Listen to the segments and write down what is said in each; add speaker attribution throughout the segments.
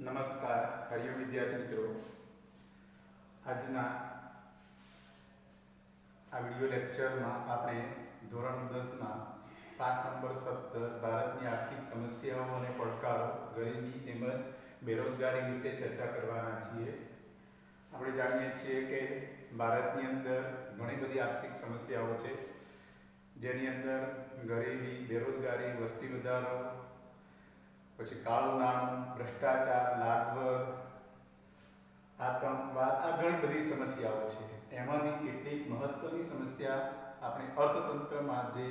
Speaker 1: નમસ્કાર હરિયો વિદ્યાર્થી મિત્રો, આજના આ વિડિયો લેક્ચરમાં આપણે ધોરણ 10ના પાઠ નંબર 17 ભારતની આર્થિક સમસ્યાઓ અને પડકારો, ગરીબી તેમજ બેરોજગારી વિશે ચર્ચા કરવાના છીએ। આપણે જાણીએ છીએ કે ભારતની અંદર ઘણી બધી આર્થિક સમસ્યાઓ છે, જેની અંદર ગરીબી, બેરોજગારી, વસ્તી વધારો, પછી કાળું નાણું, ભ્રષ્ટાચાર, લાગવગ, આતંકવાદ, આ ઘણી બધી સમસ્યાઓ છે। એમાંની કેટલીક મહત્વની સમસ્યા આપણે અર્થતંત્રમાં જે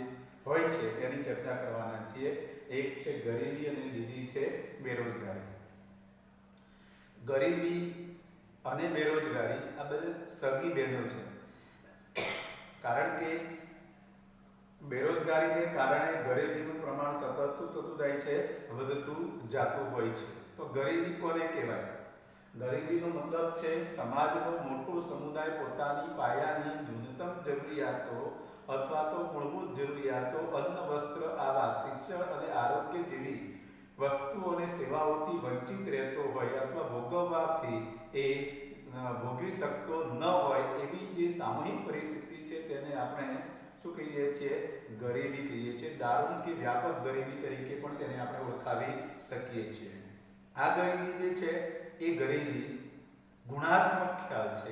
Speaker 1: હોય છે તેની ચર્ચા કરવાના છીએ। એક છે ગરીબી અને બીજી છે બેરોજગારી। ગરીબી અને બેરોજગારી આ બધી સગી બહેનો છે, કારણ કે બેરોજગારીને કારણે ગરીબીનું પ્રમાણ સતત શું થતું જાય છે, વધતું જતું હોય છે। તો ગરીબી કોને કહેવાય? ગરીબીનો મતલબ છે સમાજનો મોટો સમુદાય પોતાની પાયાની ન્યૂનતમ જરૂરિયાતો અથવા તો મૂળભૂત જરૂરિયાતો અન્ન, વસ્ત્ર, આવાસ, શિક્ષણ અને આરોગ્ય જેવી વસ્તુઓ અને સેવાઓથી વંચિત રહેતો હોય અથવા ભોગવવાથી એ ભોગવી શકતો ન હોય એવી જે સામૂહિક પરિસ્થિતિ છે તેને આપણે શું કહીએ છીએ? ગરીબી કહીએ છીએ। દારૂણ કે વ્યાપક ગરીબી તરીકે પણ તેને આપણે ઓળખાવી શકીએ છીએ। આ ગરીબી જે છે એ ગરીબી ગુણાત્મક ખ્યાલ છે,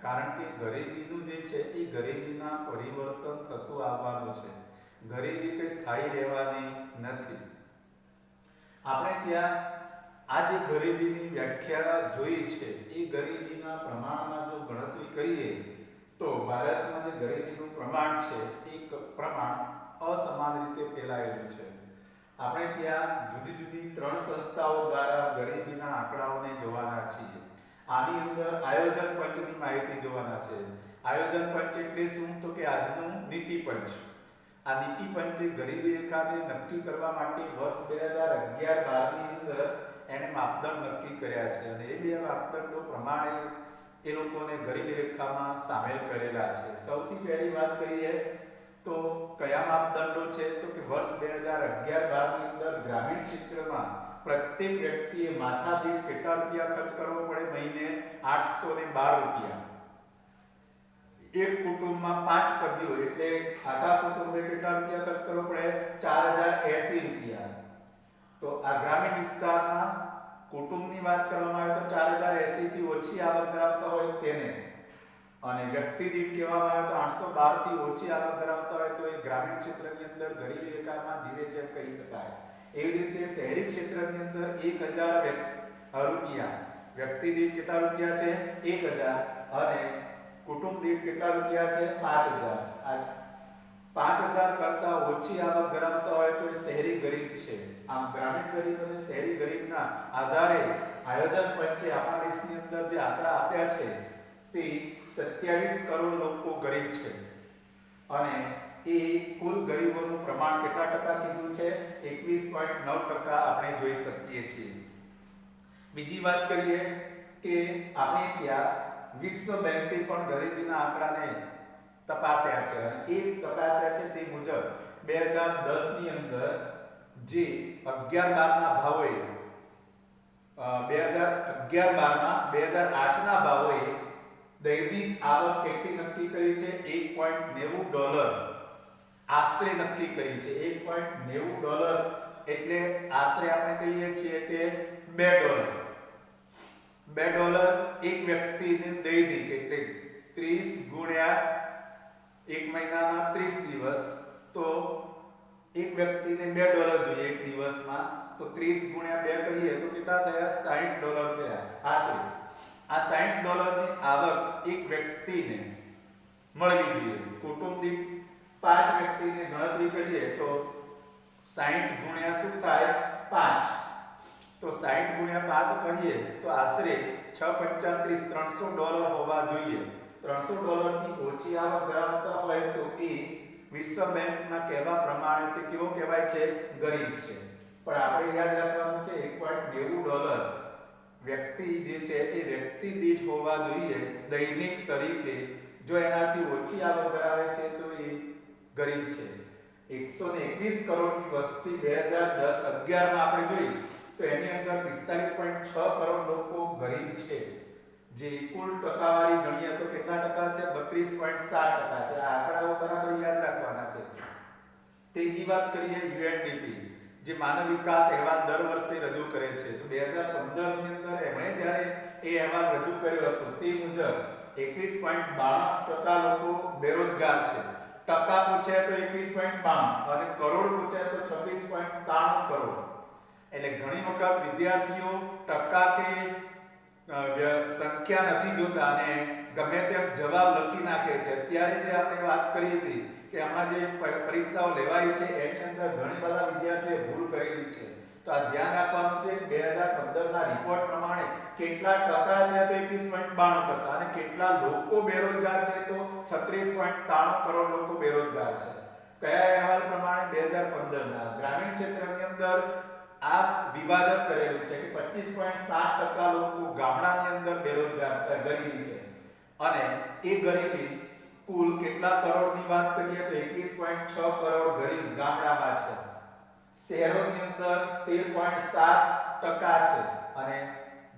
Speaker 1: કારણ કે ગરીબીનું જે છે એ ગરીબીના પરિવર્તન થતું આવવાનું છે। ગરીબી કંઈ સ્થાયી રહેવાની નથી। આપણે ત્યાં આ જે ગરીબીની વ્યાખ્યા જોઈ છે એ ગરીબીના પ્રમાણમાં જો ગણતરી કરીએ તો ભારતમાં જે ગરીબીનું પ્રમાણ છે એ પ્રમાણ અસમાન રીતે ફેલાયેલું છે। આપણે ત્યાં જુદી જુદી 3 સંસ્થાઓ દ્વારા ગરીબીના આંકડાઓને જોવાના છીએ। આની અંદર આયોજન પંચની માહિતી જોવાના છે। આયોજન પંચ એટલે શું? તો કે આજનું નીતિ પંચ। આ નીતિ પંચે ગરીબી રેખાને નક્કી કરવા માટે વર્ષ 2011-12 ની અંદર એને માપદંડ નક્કી કર્યા છે અને એ બે માપદંડો પ્રમાણે એ લોકોને ગરીબી રેખામાં સામેલ કરેલા છે। સૌથી પહેલી વાત કરીએ તો કયા માપદંડો છે? તો કે વર્ષ 2011-12 ની અંદર ગ્રામીણ ક્ષેત્રમાં પ્રત્યેક વ્યક્તિએ માથાદીઠ કેટલા રૂપિયા ખર્ચ કરવો પડે? મહિને 812 રૂપિયા। એક કુટુંબમાં 5 સભ્યો એટલે આખા કુટુંબે કેટલા રૂપિયા ખર્ચ કરવો પડે? 4080 રૂપિયા। તો આ ગ્રામીણ વિસ્તારમાં કુટુંબની વાત કરવામાં આવે તો 4080 થી ઓછી આવક ધરાવતા હોય તેને, અને વ્યક્તિ દીઠ કહેવામાં આવે તો 812 થી ઓછી આવક ધરાવતા હોય તો એ ગ્રામીણ ક્ષેત્રની અંદર ગરીબી રેખામાં જીવે છે કહી શકાય। એવી રીતે શહેરી ક્ષેત્રની અંદર 1000 રૂપિયા, વ્યક્તિ દીઠ કેટલા રૂપિયા છે? 1000, અને કુટુંબ દીઠ કેટલા રૂપિયા છે? 5000। આ 5000 કરતા ઓછી આવક ધરાવતા હોય તો એ શહેરી ગરીબ છે। આમ ગ્રામીણ ગરીબ અને શહેરી ગરીબના આધારે આયોજન પંચે આપણા દેશની અંદર જે આંકડા આપ્યા છે તે 27 કરોડ લોકો ગરીબ છે, અને એ કુલ ગરીબોનું પ્રમાણ કેટલા ટકા કીધું છે? 21.9% આપણે જોઈ શકીએ છીએ। બીજી વાત કરીએ કે આપણે ત્યાં વિશ્વ બેંકે પણ ગરીબીના આંકડાને તપાસ્યા છે, અને એ તપાસ્યા છે તે મુજબ 2010 ની અંદર જે 11-12 ના ભાવોએ 2011-12 ના ભાવોએ દૈનિક આવક કેટલી નક્કી કરી છે? $1.90 આશરે નક્કી કરી છે। $1.90 એટલે આશરે આપણે કહીએ છીએ કે $2 એક વ્યક્તિને દૈનિક એટલે 30 ગુણ્યા એક મહિનાના 30 દિવસ, તો એક વ્યક્તિને $2 જોઈએ એક દિવસમાં, તો 30 ગુણ્યા 2 કરીએ તો કેટલા થયા? $60 થયા આશરે। આ $60 ની આવક એક વ્યક્તિને મળવી જોઈએ। કુટુંબ દીઠ 5 વ્યક્તિને ગણતરી કરીએ તો 60 ગુણ્યા શું થાય? 5। તો 60 ગુણ્યા 5 કરીએ તો આશરે $6.35 હોવા જોઈએ। $300 થી ઓછી આવક ધરાવતા હોય તો એ વિશ્વ બેંકના કહેવા પ્રમાણે તે કેવો કહેવાય છે? ગરીબ છે। પણ આપણે યાદ રાખવાનું છે $1.90 વ્યક્તિ જે છે એ વ્યક્તિ દીઠ હોવા જોઈએ દૈનિક તરીકે। જો એનાથી ઓછી આવક ધરાવે છે તો એ ગરીબ છે। 121 કરોડની વસ્તી 2010-11 માં આપણે જોઈ તો તો એની અંદર 45.6 કરોડ લોકો ગરીબ છે. જે કુલ ટકાવારી ગણીએ તો કેટલા ટકા છે? 32.7% છે. આ આંકડાઓ બરાબર યાદ રાખવાના છે. ત્રીજી વાત કરીએ યુએનડીપી, જે માનવ વિકાસ અહેવાલ દર વર્ષે રજૂ કરે છે. તો 2015 ની અંદર એમણે જ્યારે એ અહેવાલ રજૂ કર્યો હતો તે મુજબ 21.92% લોકો બેરોજગાર છે. ટકા પૂછે તો 21.92 અને કરોડ પૂછે તો 26.93 કરોડ. એટલે ઘણી વખત વિદ્યાર્થીઓ ટકા કે સંખ્યા નથી જોતા અને ગમે તેમ જવાબ લખી નાખે છે. અત્યારે જે આપણે વાત કરી હતી કે હમણાં જે પરીક્ષાઓ લેવાઈ છે એની અંદર ઘણી બધા વિદ્યાર્થીઓએ ભૂલ કરેલી છે. તો આ ધ્યાન રાખવાનું છે. 2015 ના રિપોર્ટ પ્રમાણે કેટલા ટકા છે? તો 21.92% અને કેટલા લોકો બેરોજગાર છે? તો 36.93 કરોડ લોકો બેરોજગાર છે. કયા અહેવાલ પ્રમાણે? 2015 ના. ગ્રામીણ ક્ષેત્રની અંદર આ વિભાજન કરેલું છે કે 25.7% લોકો ગામડાની અંદર બેરોજગાર ગરીબી છે અને એ ગરીબી કુલ કેટલા કરોડની વાત કરીએ તો 21.6 કરોડ ગરીબ ગામડામાં છે. શહેરોની અંદર 13.7% છે અને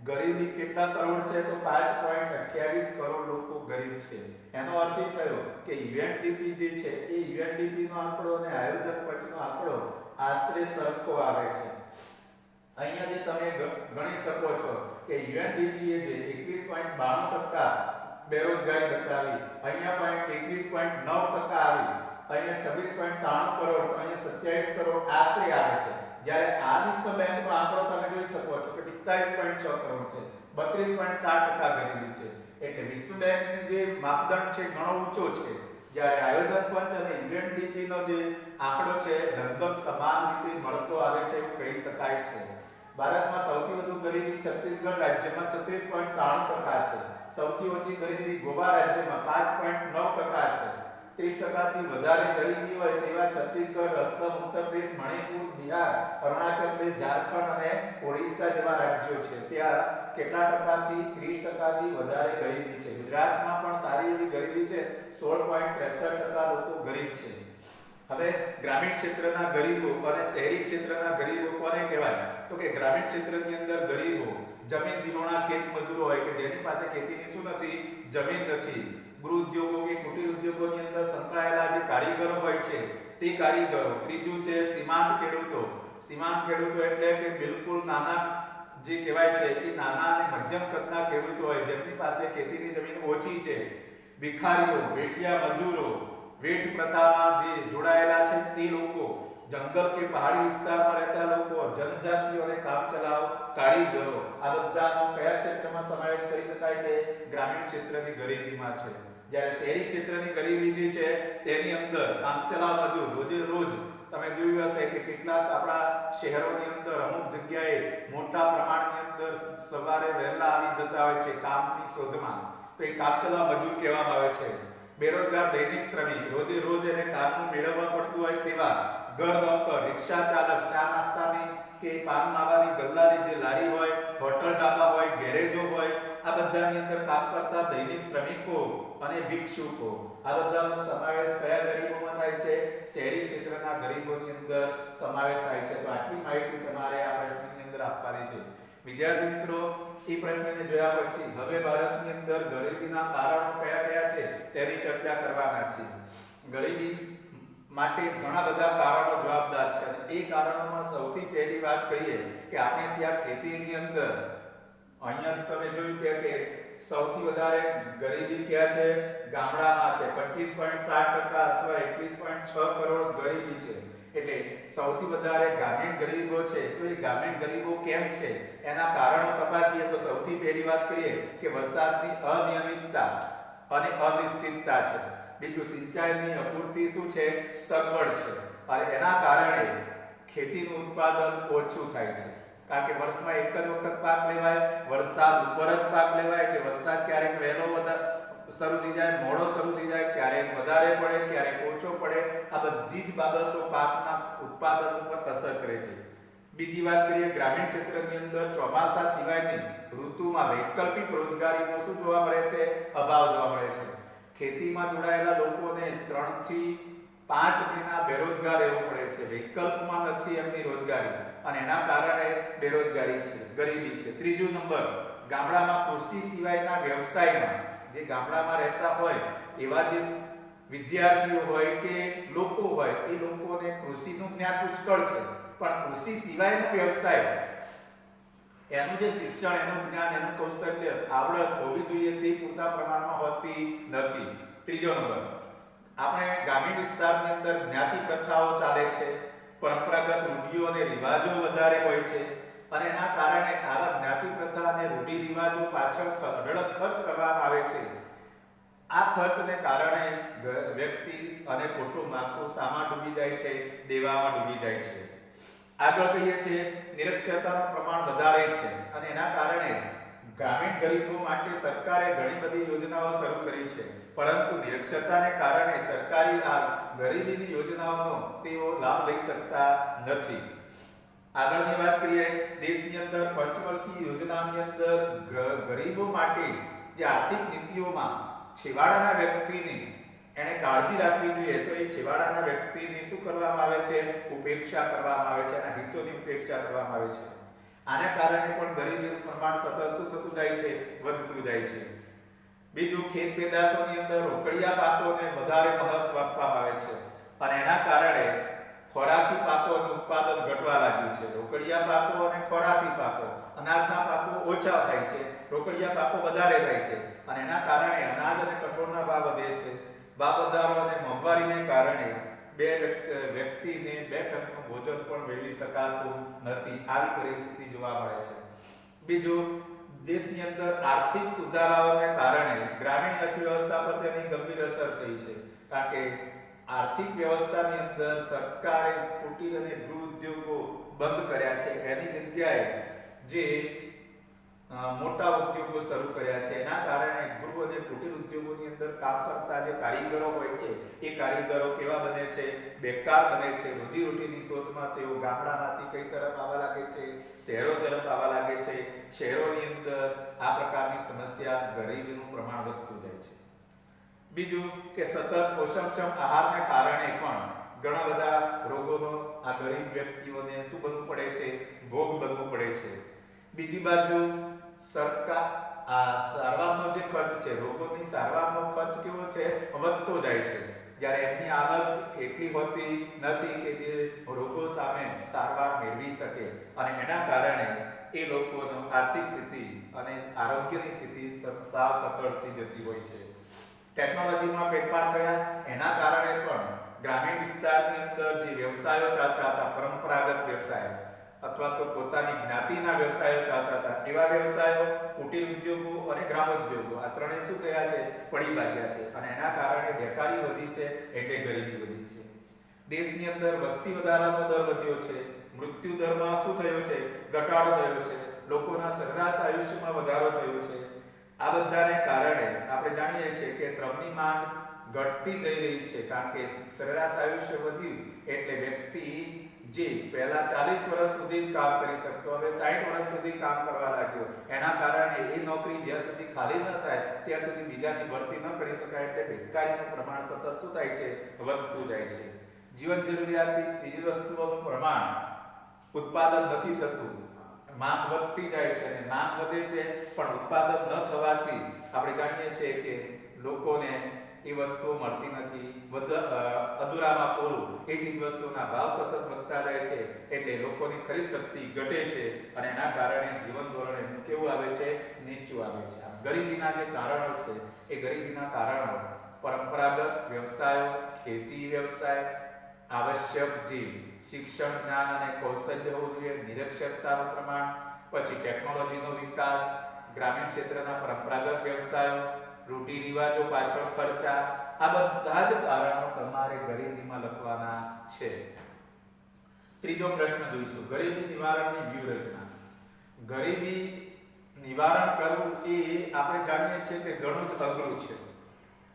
Speaker 1: ગરીબી કેટલા કરોડ છે? તો 5.28 કરોડ લોકો ગરીબ છે. એનો અર્થ એ થયો કે યુએનડીપી જે છે એ યુએનડીપી નો આંકડો અને આયોજન પંચનો આંકડો આશરે સરખો આવે છે. અહીંયા જે તમે ગણી શકો છો કે યુએનડીપી એ જે 21.92% બેરોજગારી બતાવી, અહીંયા પણ 21.9% આવી, અહીંયા 26.93 કરોડ, તો અહીંયા 27 કરોડ આશરે આવે છે. જ્યારે આ વિશ્વ બેંકનો આંકડો તમે જોઈ શકો છો કે 45.6 કરોડ છે, 32.7% ગરીબી છે. એટલે વિશ્વ બેંકની જે માપદંડ છે ઘણો ઊંચો છે, જ્યારે આયોજન પંચ અને યુએનડીપી નો જે આંકડો છે લગભગ સમાન રીતે મળતો આવે છે એવું કહી શકાય છે. ભારતમાં સૌથી વધુ ગરીબી છત્તીસગઢ રાજ્યમાં 36.93% છે. સૌથી ઓછી ગરીબી ગોવા રાજ્યમાં 5.9% છે. 30% થી વધારે ગરીબી હોય તેવા છત્તીસગઢ, અસમ, ઉત્તર પ્રદેશ, મણિપુર, બિહાર, અરુણાચલ પ્રદેશ, ઝારખંડ અને ઓડિશા જેવા રાજ્યો છે. ત્યાં કેટલા ટકાથી? 30% થી વધારે ગરીબી છે. ગુજરાતમાં પણ સારી એવી ગરીબી છે, 16.63% લોકો ગરીબ છે. હવે ગ્રામીણ ક્ષેત્રના ગરીબો અને શહેરી ક્ષેત્રના ગરીબો કોને કહેવાય? તો કે ગ્રામીણ ક્ષેત્રની અંદર ગરીબો જમીન વિહોણા ખેત મજૂરો હોય કે જેની પાસે ખેતીની શું નથી? જમીન નથી. ગૃહ ઉદ્યોગો કે કુટીર ઉદ્યોગોની અંદર સંકળાયેલા જે કારીગરો હોય છે તે કારીગરો. ત્રીજું છે સીમાંત ખેડૂતો. સીમાંત ખેડૂતો એટલે કે બિલકુલ નાના જે કહેવાય છે એ નાના અને મધ્યમ કદના ખેડૂતો હોય જેમની પાસે ખેતીની જમીન ઓછી છે. ભિખારીઓ, વેઠિયા મજૂરો, વેઠ પ્રથામાં જે જોડાયેલા છે તે લોકો, જંગલ કે પહાડી વિસ્તારમાં રહેતા લોકો, જનજાતિઓ અને કામચલાઉ કારીગરો, આ બધાનો કયા ક્ષેત્રમાં સમાવેશ કરી શકાય છે? ગ્રામીણ ક્ષેત્રની ગરીબીમાં છે. જ્યારે શહેરી ક્ષેત્રની ગરીબી જે છે તેની અંદર કામચલાઉ મજૂર, રોજે રોજ તમે જોયું હશે કે કેટલાક આપણા શહેરોની અંદર અમુક જગ્યાએ મોટા પ્રમાણની અંદર સવારે વહેલા આવી જતા હોય છે કામની શોધમાં, તો એ કામચલાઉ મજૂર કહેવામાં આવે છે. બેરોજગાર દૈનિક શ્રમિક, રોજે રોજ એને કામનું મેળવવા પડતું હોય તેવા ઘર નોકર, રિક્ષા ચાલક, ચા નાસ્તાની કે પાન માવાની ગલ્લાની જે લારી હોય, હોટલ ઢાબા હોય, ગેરેજો હોય, આ બધાની અંદર કામ કરતા દૈનિક શ્રમિકો અને ભિક્ષુકો, આ બધાનો સમાવેશ કયા ગરીબોમાં થાય છે? શહેરી ક્ષેત્રના ગરીબોની અંદર સમાવેશ થાય છે. તો આટલી માહિતી તમારે આ પ્રશ્નની અંદર આપવાની છે. વિદ્યાર્થી મિત્રો, એ પ્રશ્નને જોયા પછી હવે ભારતની અંદર ગરીબીના કારણો કયા કયા છે તેની ચર્ચા કરવાના છે. ગરીબી માટે ઘણા બધા કારણો જવાબદાર છે અને એ કારણોમાં સૌથી પહેલી વાત કરીએ કે આપણે ત્યાં ખેતીની અંદર અહીંયા તમે જોયું કે સૌથી વધારે ગરીબી ક્યાં છે? ગામડામાં છે. 25.7% અથવા 21.6 કરોડ ગરીબી છે. એટલે સૌથી વધારે ગ્રામીણ ગરીબો છે. તો એ ગ્રામીણ ગરીબો કેમ છે એના કારણો તપાસીએ તો સૌથી પહેલી વાત કરીએ કે વરસાદની અનિયમિતતા અને અનિશ્ચિતતા છે. બીજું, સિંચાઈની અપૂરતી શું છે? સગવડ છે. અને એના કારણે ખેતીનું ઉત્પાદન ઓછું થાય છે. કારણ કે વર્ષમાં એક જ વખત પાક લેવાય, વરસાદ ઉપર જ પાક લેવાય. એટલે વરસાદ ક્યારેક વહેલો શરૂ થઈ જાય, મોડો શરૂ થઈ જાય, ક્યારેક વધારે પડે, ક્યારેક ઓછો પડે. આ બધી જ બાબતો પાકના ઉત્પાદન ઉપર અસર કરે છે. બીજી વાત કરીએ, ગ્રામીણ ક્ષેત્રની અંદર ચોમાસા સિવાયની ઋતુમાં વૈકલ્પિક રોજગારીનો શું જોવા મળે છે? અભાવ જોવા મળે છે. ખેતીમાં જોડાયેલા લોકોને 3 થી 5 મહિના બેરોજગાર રહેવું પડે છે, વિકલ્પમાં નથી એમની રોજગારી અને એના કારણે બેરોજગારી છે, ગરીબી છે. ત્રીજો નંબર, ગામડામાં કૃષિ સિવાયના વ્યવસાયમાં જે ગામડામાં રહેતા હોય એવા જે વિદ્યાર્થીઓ હોય કે લોકો હોય એ લોકોને કૃષિનું જ્ઞાન પુષ્કળ છે, પણ કૃષિ સિવાયનો વ્યવસાય એનું જે શિક્ષણ, એનું જ્ઞાન, એનું કૌશલ્ય, આવડત હોવી જોઈએ તે પૂરતા પ્રમાણમાં હોતી નથી. ત્રીજો નંબર, આપણે ગ્રામીણ વિસ્તારની અંદર જ્ઞાતિ પ્રથાઓ ચાલે છે, પરંપરાગત રૂઢિઓ અને રિવાજો વધારે હોય છે અને એના કારણે આવા જ્ઞાતિ પ્રથા અને રૂઢિ રિવાજો પાછળ અઢળક ખર્ચ કરવામાં આવે છે. આ ખર્ચને કારણે વ્યક્તિ અને કુટુંબ આખું સામા ડૂબી જાય છે, દેવામાં ડૂબી જાય છે. આગળ કહીએ છીએ નિરક્ષરતાનું પ્રમાણ વધારે છે અને એના કારણે ગ્રામીણ ગરીબો માટે સરકારે ઘણી બધી યોજનાઓ શરૂ કરી છે, પરંતુ નિરક્ષરતાને કારણે સરકારી આ ગરીબીની યોજનાઓનો તેઓ લાભ લઈ શકતા નથી. આગળની વાત કરીએ, દેશની અંદર પંચવર્ષીય યોજનાની અંદર ગરીબો માટે જે આર્થિક નીતિઓમાં છેવાડાના વ્યક્તિની એને કાળજી રાખવી જોઈએ, તો એ છેવાડાના વ્યક્તિની શું કરવામાં આવે છે? ઉપેક્ષા કરવામાં આવે છે, એના હિતોની ઉપેક્ષા કરવામાં આવે છે. આને કારણે પણ ગરીબીનું પ્રમાણ સતત શું થતું જાય છે? વધતું જાય છે. બીજું, ખેત પેદાશોની અંદર રોકડિયા પાકોને વધારે મહત્વ આપવામાં આવે છે અને એના કારણે ખોરાકી પાકોનું ઉત્પાદન ઘટવા લાગ્યું છે. રોકડિયા પાકો અને ખોરાકી પાકો, અનાજના પાકો ઓછા થાય છે, રોકડિયા પાકો વધારે થાય છે અને એના કારણે અનાજ અને કઠોળના ભાવ વધે છે. ભાવ વધારો અને મોંઘવારીને કારણે બે વ્યક્તિને 2 ટંકનું ભોજન પણ મેળવી શકાતું નથી. આવી પરિસ્થિતિ જોવા મળે છે. બીજું, દેશની અંદર આર્થિક સુધારાઓને કારણે ગ્રામીણ અર્થવ્યવસ્થા પર તેની ગંભીર અસર થઈ છે, કારણ કે આર્થિક વ્યવસ્થાની અંદર સરકારે કુટીર અને ગૃહ ઉદ્યોગો બંધ કર્યા છે, એની જગ્યાએ જે મોટા ઉદ્યોગો શરૂ કર્યા છે. એના કારણે ગૃહ અને કુટીર ઉદ્યોગોની અંદર કામ કરતા જે કારીગરો હોય છે એ કારીગરો કેવા બને છે? બેકાર બને છે. રોજીરોટીની શોધમાં તેઓ ગામડામાંથી કઈ તરફ આવવા લાગે છે? શહેરો તરફ આવવા લાગે છે. શહેરોની અંદર આ પ્રકારની સમસ્યા, ગરીબીનું પ્રમાણ વધતું જાય છે. બીજું કે સતત પોષણક્ષમ આહારને કારણે પણ ઘણા બધા રોગોનો આ ગરીબ વ્યક્તિઓને શું બનવું પડે છે? ભોગ બનવું પડે છે. બીજી બાજુ સરકાર આ સારવારનો જે ખર્ચ છે, રોગોની સારવારનો ખર્ચ કેવો છે? વધતો જાય છે, જ્યારે એમની આવક એટલી હોતી નથી કે જે રોગો સામે સારવાર મેળવી શકે અને એના કારણે એ લોકોનો આર્થિક સ્થિતિ અને આરોગ્યની સ્થિતિ સાવ કથળતી જતી હોય છે. ટેકનોલોજીમાં ફેરફાર થયા એના કારણે પણ ગ્રામીણ વિસ્તારની અંદર જે વ્યવસાયો ચાલતા હતા, પરંપરાગત વ્યવસાય અથવા તો પોતાની જ્ઞાતિના વ્યવસાયો ચાલતા હતા, એવા વ્યવસાયો, કુટીર ઉદ્યોગો અને ગ્રામ ઉદ્યોગો, આ ત્રણેય શું થયા છે? પડી ભાગ્યા છે અને એના કારણે બેકારી વધી છે, એટલે ગરીબી વધી છે. દેશની અંદર વસ્તી વધારાનો દર વધ્યો છે, મૃત્યુ દરમાં શું થયો છે? ઘટાડો થયો છે, લોકોના સરેરાશ આયુષ્યમાં વધારો થયો છે. આ બધાને કારણે આપણે જાણીએ છીએ કે શ્રમની માંગ ઘટતી જઈ રહી છે, કારણ કે સરેરાશ આયુષ્ય વધ્યું એટલે વ્યક્તિ જે પહેલા 40 વર્ષ સુધી જ કામ કરી શકતો, હવે 60 વર્ષ સુધી કામ કરવા લાગ્યો. એના કારણે એ નોકરી જ્યાં સુધી ખાલી ન થાય ત્યાં સુધી બીજાની ભરતી ન કરી શકાય, એટલે બેકારીનું પ્રમાણ સતત શું થાય છે? વધતું જાય છે. જીવન જરૂરિયાતની ચીજ વસ્તુઓનું પ્રમાણ ઉત્પાદન નથી થતું, માંગ વધતી જાય છે અને માંગ વધે છે પણ ઉત્પાદન ન થવાથી આપણે જાણીએ છીએ કે લોકોને એ વસ્તુઓ મળતી નથી. અધૂરામાં પૂરું, એ ચીજ વસ્તુના ભાવ સતત વધતા જાય છે એટલે લોકોની ખરીદ શક્તિ ઘટે છે અને એના કારણે જીવન ધોરણ એમનું કેવું આવે છે? નીચું આવે છે. આ ગરીબીના જે કારણો છે એ ગરીબીના કારણો પરંપરાગત વ્યવસાયો, ખેતી વ્યવસાય, આવશ્યક જે શિક્ષણ, જ્ઞાન અને કૌશલ્ય હોવું જોઈએ, નિરક્ષરતાનું પ્રમાણ, પછી ટેકનોલોજીનો વિકાસ, ગ્રામીણ ક્ષેત્રના પરંપરાગત વ્યવસાયો, રૂઢિ રિવાજો પાછળ ખર્ચા, આ બધા જ કારણો તમારે ગરીબીમાં લખવાના છે. ત્રીજો પ્રશ્ન જોઈશું, ગરીબી નિવારણની વ્યૂહરચના. ગરીબી નિવારણ કરવું એ આપણે જાણીએ છીએ કે ઘણું જ અઘરું છે,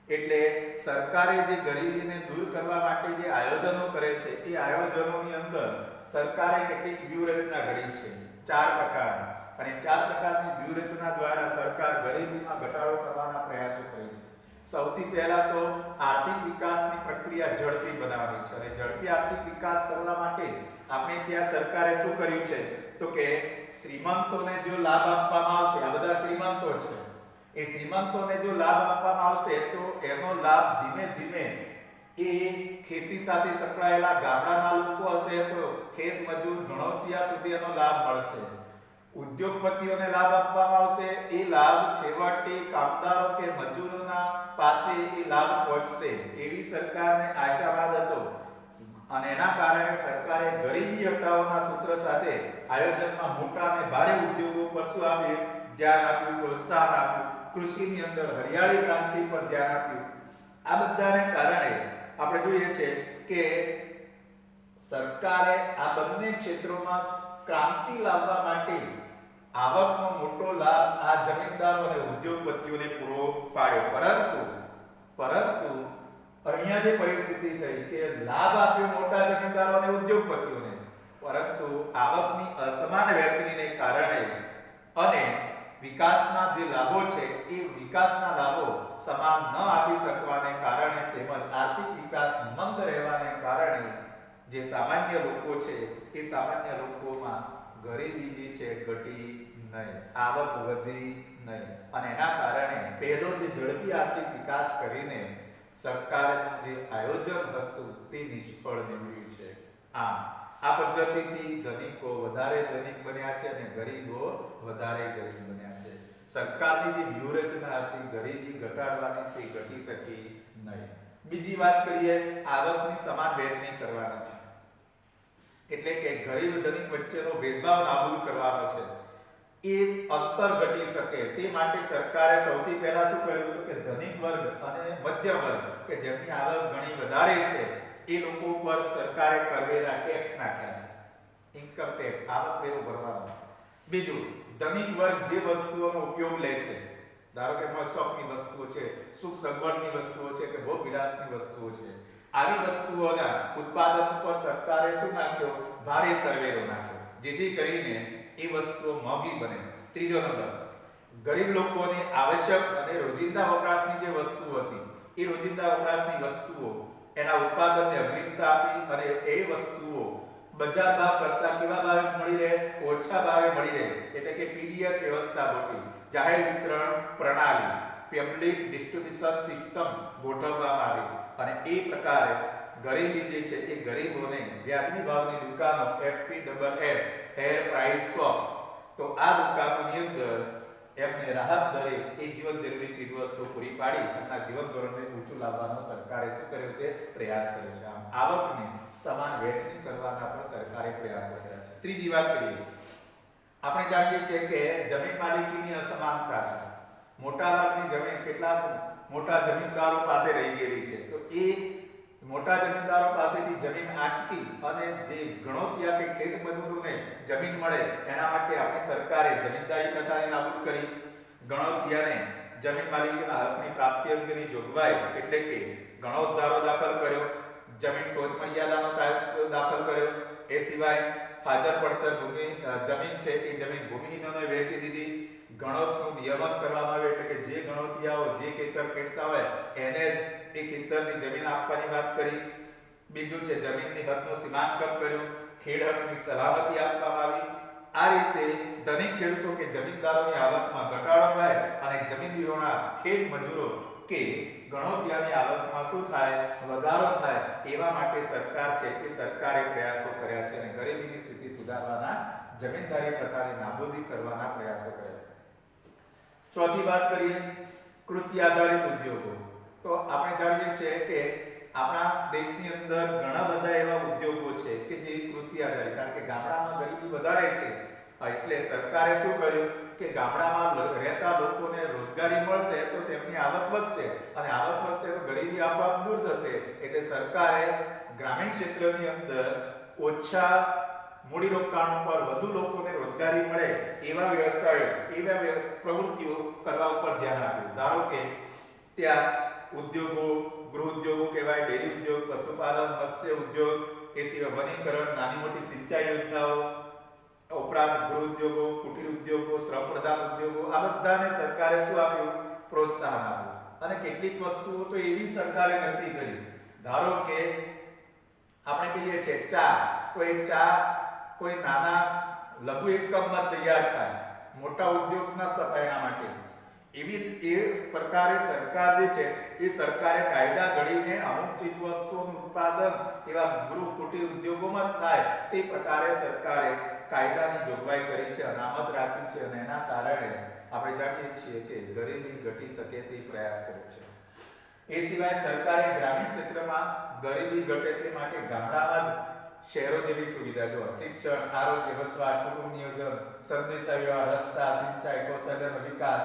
Speaker 1: એટલે સરકારે જે ગરીબીને દૂર કરવા માટે જે આયોજનો કરે છે એ આયોજનોની અંદર સરકારે કેટલીક વ્યૂહરચના ઘડી છે, 4 પ્રકારની, અને 4 પ્રકારની વ્યૂહરચના દ્વારા સરકાર ગરીબીમાં ઘટાડો કરવાના પ્રયાસો કરે છે. સૌથી પહેલા તો આર્થિક વિકાસની પ્રક્રિયા ઝડપી બનાવવાની છે અને ઝડપી આર્થિક વિકાસ કરવા માટે આપણે ત્યાં સરકારે શું કર્યું છે તો કે શ્રીમંતોને જો લાભ આપવામાં આવશે, આ બધા શ્રીમંતો છે, એ શ્રીમંતોને જો લાભ આપવામાં આવશે તો એનો લાભ ધીમે ધીમે એ ખેતી સાથે સંકળાયેલા ગામડાના લોકો હશે તો ખેત મજૂર ગણોતિયા સુધી એનો લાભ મળશે. ઉદ્યોગપતિઓને લાભ આપવામાં આવશે, એ લાભ છેવટે કામદારો કે મજૂરોના પાસે એ લાભ પહોંચશે એવી સરકારને આશાવાદ હતો અને એના કારણે સરકારે ગરીબી હટાવોના સૂત્ર સાથે આયોજનમાં મોટા અને ભારે ઉદ્યોગો પર શું આપ્યું? ધ્યાન આપ્યું, પ્રોત્સાહન આપ્યું, કૃષિની અંદર હરિયાળી ક્રાંતિ પર ધ્યાન આપ્યું. આ બધાને કારણે આપણે જોઈએ છે કે સરકારે આ બંને ક્ષેત્રોમાં ક્રાંતિ લાવવા માટે આવકનો મોટો લાભ આ જમીનદારો અને ઉદ્યોગપતિઓને પૂરો પાડ્યો. પરંતુ અહીંયા જે પરિસ્થિતિ થઈ કે લાભ આપ્યો મોટા જમીનદારો અને ઉદ્યોગપતિઓને, પરંતુ આવકની અસમાન વહેંચણીને કારણે અને વિકાસના જે લાભો છે એ વિકાસના લાભો સમાન ન આપી શકવાને કારણે તેમજ આર્થિક વિકાસ મંદ રહેવાને કારણે જે સામાન્ય લોકો છે એ સામાન્ય લોકોમાં ગરીબી જે છે ઘટી નહીં, આવક વધી નહીં અને એના કારણે પહેલો જે ઝડપી આર્થિક વિકાસ કરીને સરકારનું જે આયોજન હતું તે નિષ્ફળ નીવડ્યું છે. આમ આ પદ્ધતિથી ધનિકો વધારે ધનિક બન્યા છે અને ગરીબો વધારે ગરીબ બન્યા છે. સરકારની જે વ્યૂહરચના હતી ગરીબી ઘટાડવાની તે ઘટી શકી નહીં. બીજી વાત કરીએ, આવકની સમાન વહેંચણી કરવાની છે, એટલે કે ગરીબ ધનિક વચ્ચેનો ભેદભાવ નાબૂદ કરવાનો છે, એ અંતર ઘટી શકે તે માટે સરકારે સૌથી પહેલા શું કર્યું કે ધનિક વર્ગ અને મધ્યમ વર્ગ કે જેમની આવક ઘણી વધારે છે એ લોકો પર સરકારે કરવેરા ટેક્સ નાખ્યા છે, ઇન્કમ ટેક્સ, આવક વેરો ભરવાનો. બીજું, ધનિક વર્ગ જે વસ્તુઓનો ઉપયોગ લે છે, ધારો કે શોખની વસ્તુઓ છે, સુખ સગવડની વસ્તુઓ છે કે ભોગ વિલાસની વસ્તુઓ છે, આવી વસ્તુઓના ઉત્પાદન ઉપર સરકારે શું નાખ્યો? ભારે કરવેરો નાખ્યો, જેથી કરીને એ વસ્તુઓ મોંઘી બને. ત્રીજો નંબર, ગરીબ લોકોની આવશ્યક અને રોજિંદા વપરાશની જે વસ્તુઓ હતી એ રોજિંદા વપરાશની વસ્તુઓ એના ઉત્પાદનને અગ્રિમતા આપી અને એ વસ્તુઓ બજાર ભાવ કરતા કેવા ભાવે મળી રહે? ઓછા ભાવે મળી રહે, એટલે કે પીડીએસ વ્યવસ્થા ગોઠવી, જાહેર વિતરણ પ્રણાલી, પબ્લિક ડિસ્ટ્રીબ્યુશન સિસ્ટમ ગોઠવવામાં આવી અને એ પ્રકારે ગરીબી જે છે એ ગરીબોને વ્યાજબી ભાવની દુકાનો FPSS ફેર પ્રાઇસ શોપ, તો આ દુકાનોની અંદર એમને રાહત દરે એ જીવન જરૂરી ચીજવસ્તુઓ પૂરી પાડી એમના જીવન ધોરણને ઊંચું લાવવાનો સરકારે શું કર્યો છે? પ્રયાસ કર્યો છે. આમ આવકની સમાન વહેંચણી કરવાના પણ સરકારે પ્રયાસો કર્યા છે. ત્રીજી વાત કરીએ, આપણે જાણીએ છીએ કે જમીન માલિકીની અસમાનતા છે. મોટા ભાગની જમીન કેટલાક મોટા જમીનદારો પાસે રહી ગયેલી છે, તો એ મોટા જમીનદારો પાસેથી જમીન આંચકી અને જે ગણોતિયા કે ખેત મજૂરોને જમીન મળે એના માટે આપણી સરકારે જમીનદારી પ્રથાને નાબૂદ કરી, ગણોતિયાને જમીન માલિકીના હકની પ્રાપ્તિ અંગેની જોગવાઈ એટલે કે ગણોત ધારો દાખલ કર્યો, જમીન ટોચ મર્યાદાનો કાયદો દાખલ કર્યો, એ સિવાય હાજર પડતર જમીન છે એ જમીન ભૂમિહીનોને વહેંચી દીધી, ગણોતનું નિયમન કરવામાં આવ્યું એટલે કે જે ગણોતિયાઓ જે ખેતર ખેડતા હોય એને જ એ ખેતરની જમીન આપવાની વાત કરી. બીજું છે જમીનની હદનું સીમાંકન કર્યું, ખેડ હકની સલામતી આપવામાં આવી. આ રીતે ધનિક ખેડૂતો કે જમીનદારોની આવકમાં ઘટાડો થાય અને જમીન વિહોણા ખેત મજૂરો કે ગણોતિયાની આવકમાં શું થાય? વધારો થાય. એવા માટે સરકાર છે એ સરકારે પ્રયાસો કર્યા છે અને ગરીબીની સ્થિતિ સુધારવાના, જમીનદારી પ્રથાને નાબૂદી કરવાના પ્રયાસો કર્યા. ચોથી વાત કરીએ, કૃષિ આધારિત ઉદ્યોગો. તો આપણે જાણીએ છીએ કે આપણા દેશની અંદર ઘણા બધા એવા ઉદ્યોગો છે કે જે કૃષિ આધારિત, કારણ કે ગામડામાં ગરીબી વધારે છે એટલે સરકારે શું કર્યું કે ગામડામાં રહેતા લોકોને રોજગારી મળશે તો તેમની આવક વધશે અને આવક વધશે તો ગરીબી આપોઆપ દૂર થશે. એટલે સરકારે ગ્રામીણ ક્ષેત્રની અંદર ઓછા મૂડીરોકાણ પર વધુ લોકોને રોજગારી મળે એવા વ્યવસાયો, એવા પ્રવૃત્તિઓ કરવા ઉપર ધ્યાન આપ્યું. ધારો કે ત્યાં ઉદ્યોગો, ગૃહ ઉદ્યોગો કહેવાય, ડેરી ઉદ્યોગ, પશુપાલન, મત્સ્ય ઉદ્યોગ, એ સિવાય વનીકરણ, નાની મોટી સિંચાઈ યોજનાઓ, ઉપરાંત ગૃહ ઉદ્યોગો, કુટીર ઉદ્યોગો, શ્રમ પ્રધાન ઉદ્યોગો, આ બધાને સરકારે શું આપ્યું? પ્રોત્સાહન આપ્યું. અને કેટલીક વસ્તુઓ તો એવી સરકારે નક્કી કરી, ધારો કે આપણે કહીએ છીએ ચા, તો એ ચા કોઈ નાના લઘુ એકમમાં તૈયાર થાય, મોટા ઉદ્યોગના સ્થાપના માટે, એવી એ પ્રકારે સરકાર જે છે એ સરકારે કાયદા ઘડીને અમુક ચીજ વસ્તુઓનું ઉત્પાદન એવા ગૃહ કુટીર ઉદ્યોગોમાં થાય તે પ્રકારે સરકારે કાયદાની જોગવાઈ કરી છે, અનામત રાખ્યું છે, અને એના કારણે આપણે જાણીએ છીએ કે ગરીબી ઘટી શકે તે પ્રયાસ કર્યો છે. એ સિવાય સરકારે ગ્રામીણ ક્ષેત્રમાં ગરીબી ઘટે તે માટે ગામડામાં જ શહેરો જેવી સુવિધા, જો શિક્ષણ, આરોગ્ય, વસવાટ, કુટુંબ નિયોજન, સંદેશાવ્યવહાર, રસ્તા, સિંચાઈ, કૌશલ્યનો વિકાસ,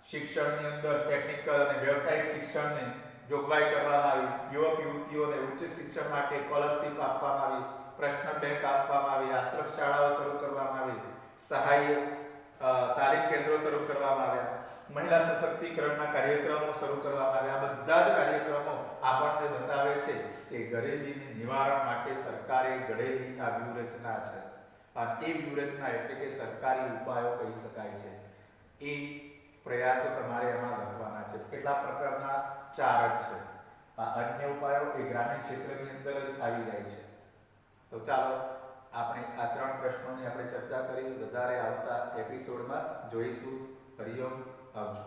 Speaker 1: શિક્ષણની અંદર ટેકનિકલ અને વ્યવસાયિક શિક્ષણની જોગવાઈ કરવામાં આવી, યુવક યુવતીઓને ઉચ્ચ શિક્ષણ માટે સ્કોલરશિપ આપવામાં આવી, પ્રશ્ન બેંક આપવામાં આવી, આશ્રમ શાળાઓ શરૂ કરવામાં આવી, સહાય તાલીમ કેન્દ્રો શરૂ કરવામાં આવ્યા, મહિલા સશક્તિકરણના કાર્યક્રમો શરૂ કરવામાં આવ્યા. આ બધા જ કાર્યક્રમો આપણને બતાવે છે કે ગરીબીની નિવારણ માટે સરકારે ઘડેલી આ વ્યૂહરચના છે, અને એ વ્યૂહરચના એટલે કે સરકારી ઉપાયો કહી શકાય છે. એ પ્રયાસો તમારે એમાં લખવાના છે. કેટલા પ્રકારના? 4 જ છે. આ અન્ય ઉપાયો એ ગ્રામીણ ક્ષેત્રની અંદર જ આવી જાય છે. તો ચાલો આપણે આ 3 પ્રશ્નોની આપણે ચર્ચા કરી, વધારે આવતા એપિસોડમાં જોઈશું. હરિઓમ, આવજો.